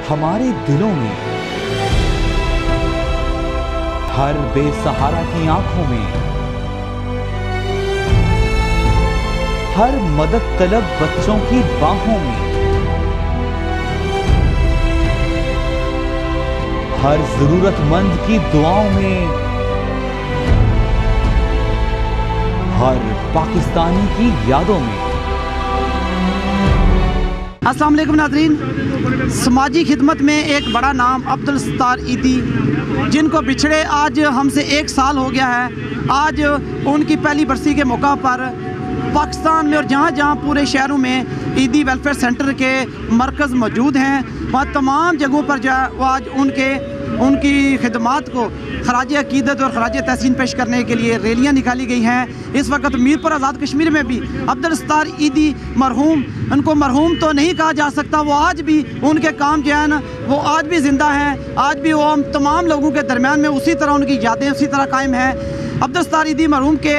हमारे दिलों में, हर बेसहारा की आंखों में, हर मदद तलब बच्चों की बाहों में, हर जरूरतमंद की दुआओं में, हर पाकिस्तानी की यादों में। अस्सलाम वालेकुम नाज़रीन, समाजी खिदमत में एक बड़ा नाम अब्दुल सत्तार ईदी, जिनको बिछड़े आज हमसे 1 साल हो गया है। आज उनकी पहली बरसी के मौका पर पाकिस्तान में और जहाँ जहाँ पूरे शहरों में ईदी वेलफेयर सेंटर के मरकज़ मौजूद हैं, वहाँ तमाम जगहों पर जो है वो आज उनकी खिदमात को खराज अकीदत और खराज तहसीन पेश करने के लिए रैलियाँ निकाली गई हैं। इस वक्त मीरपुर आज़ाद कश्मीर में भी अब्दुल सत्तार ईदी मरहूम, उनको मरहूम तो नहीं कहा जा सकता, वो आज भी उनके काम जो है ना वो आज भी ज़िंदा हैं। आज भी वो हम तमाम लोगों के दरमियान में उसी तरह उनकी यादें उसी तरह कायम हैं। अब्दुल सत्तार ईदी मरहूम के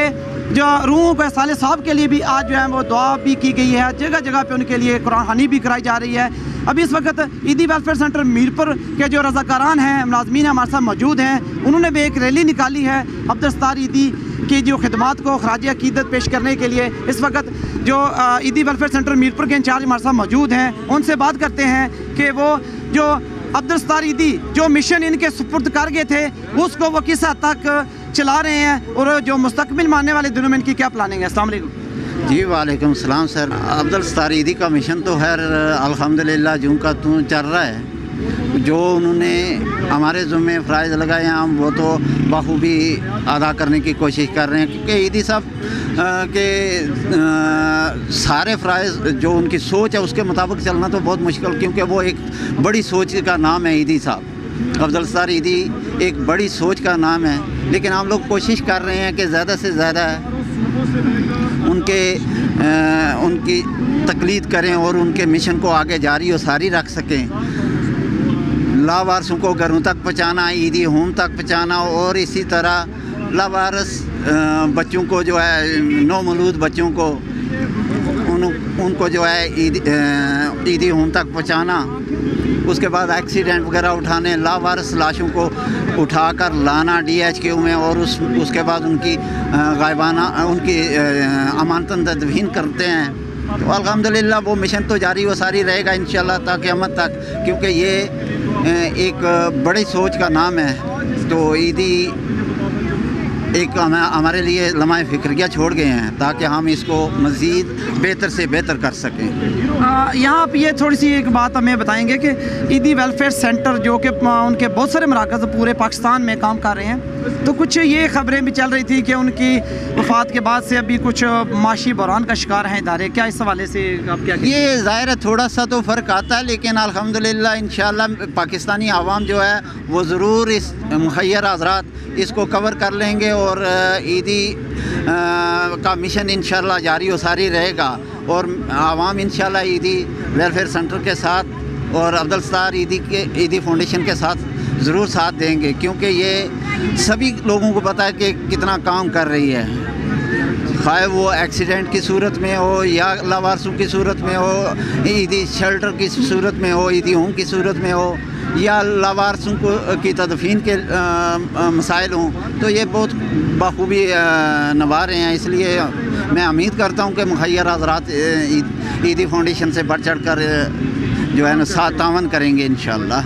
जो रूहों को साले साहब के लिए भी आज जो है वो दुआ भी की गई है। जगह जगह पे उनके लिए कुरान ख़वानी भी कराई जा रही है। अभी इस वक्त ईदी वेलफेयर सेंटर मीरपुर के जो रज़ाकारान हैं, मुलाज़मीन हमारे साथ मौजूद हैं, उन्होंने भी एक रैली निकाली है अब्दुल सत्तार ईदी की जो खिदमात को खराज अकीदत पेश करने के लिए। इस वक्त जो ईदी वेलफेयर सेंटर मीरपुर के इंचार्ज हमारे साथ मौजूद हैं, उनसे बात करते हैं कि वो जो अब्दुल सत्तार ईदी जो मिशन इनके सुपुर्द कर गए थे उसको वो किस हद तक चला रहे हैं और जो मुस्तकबिल में आने वाले दिनों में इनकी क्या प्लानिंग है। अस्सलाम वालेकुम। जी वालेकुम सलाम सर। अब्दुल सत्तार ईदी का मिशन तो खैर अल्हम्दुलिल्लाह जूं का तूं चल रहा है। जो उन्होंने हमारे ज़ुम्मे फ़राइज़ लगाए हैं हम वो तो बखूबी अदा करने की कोशिश कर रहे हैं, क्योंकि ईदी साहब के सारे फ़राइज़ जो उनकी सोच है उसके मुताबिक चलना तो बहुत मुश्किल, क्योंकि वो एक बड़ी सोच का नाम है ईदी साहब। अब्दुल सत्तार ईदी एक बड़ी सोच का नाम है, लेकिन हम लोग कोशिश कर रहे हैं कि ज़्यादा से ज़्यादा उनकी तकलीद करें और उनके मिशन को आगे जारी और सारी रख सकें। लावारसों को घरों तक पहुँचाना, ईदी होम तक पहुँचाना और इसी तरह लावारस बच्चों को जो है नौमौलूद बच्चों को उनको जो है ईदी होम तक पहुँचाना। उसके बाद एक्सीडेंट वगैरह उठाने, लावारस लाशों को उठाकर लाना DHQ में और उसके बाद उनकी गायबाना उनकी अमानतन तदफीन करते हैं। तो अल्हम्दुलिल्लाह वो मिशन तो जारी व सारी रहेगा इंशाल्लाह ता क़यामत तक, क्योंकि ये एक बड़ी सोच का नाम है। तो ईदी एक हमारे लिए लम्हा फ़िक्रिया छोड़ गए हैं ताकि हम इसको मज़ीद बेहतर से बेहतर कर सकें। यहाँ आप ये थोड़ी सी एक बात हमें बताएंगे कि ईदी वेलफेयर सेंटर जो कि उनके बहुत सारे मराकज़ पूरे पाकिस्तान में काम कर रहे हैं, तो कुछ ये ख़बरें भी चल रही थी कि उनकी वफ़ात के बाद से अभी कुछ माशी बहरान का शिकार हैं इदारे, क्या इस हवाले से आप क्या? ये ज़ाहिर है थोड़ा सा तो फ़र्क आता है, लेकिन अल्हम्दुलिल्लाह इंशाअल्लाह पाकिस्तानी आवाम जो है वो ज़रूर इस मुखय्यर हज़रात इसको कवर कर लेंगे और ईदी का मिशन इंशाअल्लाह जारी व सारी रहेगा और आवाम इंशाअल्लाह ईदी वेलफेयर सेंटर के साथ और अब्दुल सत्तार ईदी फाउंडेशन के साथ ज़रूर साथ देंगे, क्योंकि ये सभी लोगों को पता है कि कितना काम कर रही है। खाए वो एक्सीडेंट की सूरत में हो या लावारसों की सूरत में हो, ईदी शेल्टर की सूरत में हो, ईदी होम की सूरत में हो या लावारसों की तदफीन के मसाइल हों, तो ये बहुत बखूबी निभा रहे हैं। इसलिए मैं उम्मीद करता हूँ कि मुखय्यर हज़रात ईदी फाउंडेशन से बढ़ चढ़ कर जो है ना साथ तावन करेंगे इंशाअल्लाह।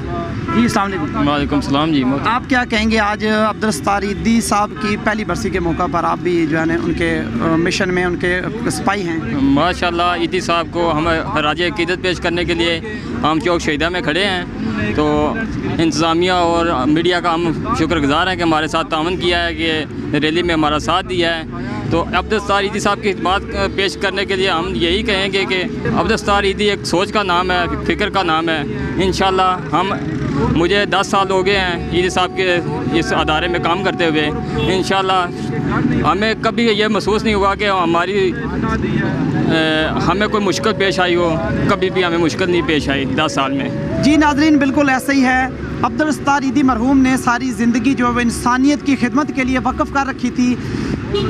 जी अस्सलाम वालेकुम। वालेकुम सलाम जी। आप क्या कहेंगे, आज अब्दुल सत्तार ईदी साहब की पहली बरसी के मौका पर आप भी जो है ना उनके मिशन में उनके सिपाही हैं? माशाल्लाह ईदी साहब को हम खराज अकीदत पेश करने के लिए हम चौक शहीदा में खड़े हैं। तो इंतज़ामिया और मीडिया का हम शुक्रगुज़ार हैं कि हमारे साथ तावन किया है, कि रैली में हमारा साथ दिया है। तो अब्दुल सत्तार ईदी साहब की बात पेश करने के लिए हम यही कहेंगे कि अब्दुल सत्तार ईदी एक सोच का नाम है, फ़िक्र का नाम है। इंशाअल्लाह मुझे 10 साल हो गए हैं ईदी साहब के इस अदारे में काम करते हुए। इंशाअल्लाह हमें कभी ये महसूस नहीं हुआ कि हमें कोई मुश्किल पेश आई हो, कभी भी हमें मुश्किल नहीं पेश आई 10 साल में। जी नाज़रीन, बिल्कुल ऐसा ही है। अब्दुल सत्तार ईदी मरहूम ने सारी ज़िंदगी जो है इंसानियत की खिदमत के लिए वक़्फ़ कर रखी थी।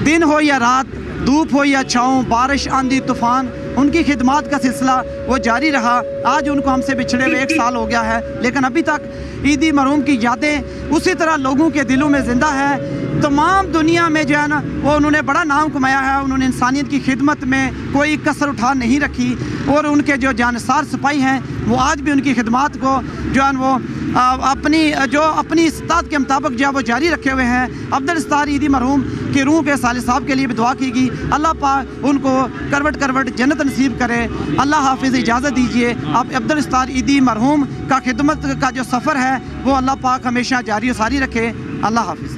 दिन हो या रात, धूप हो या छाँव, बारिश आंधी तूफ़ान, ان کی خدمات کا سلسلہ وہ جاری رہا. آج ان کو ہم سے بچھڑے ہوئے 1 سال ہو گیا ہے، لیکن ابھی تک عیدی مرحوم کی یادیں اسی طرح لوگوں کے دلوں میں زندہ ہے. تمام دنیا میں جو ہے نا وہ انہوں نے بڑا نام کمایا ہے. انہوں نے انسانیت کی خدمت میں کوئی کسر اٹھا نہیں رکھی، اور ان کے جو جانثار سپاہی ہیں وہ آج بھی ان کی خدمات کو جو ہے وہ اپنی استطاعت کے مطابق جو ہے وہ جاری رکھے ہوئے ہیں. عبدالستار عیدی مرحوم کی روح کے صالح صاحب کے لیے بھی دعا کی گئی. اللہ پاک ان کو کروٹ کروٹ جنت نصیب کرے. اللہ حافظ. اجازت دیجیے. اب عبدالستار عیدی مرحوم کا خدمت کا جو سفر ہے وہ اللہ پاک ہمیشہ جاری و ساری رکھے. اللہ حافظ.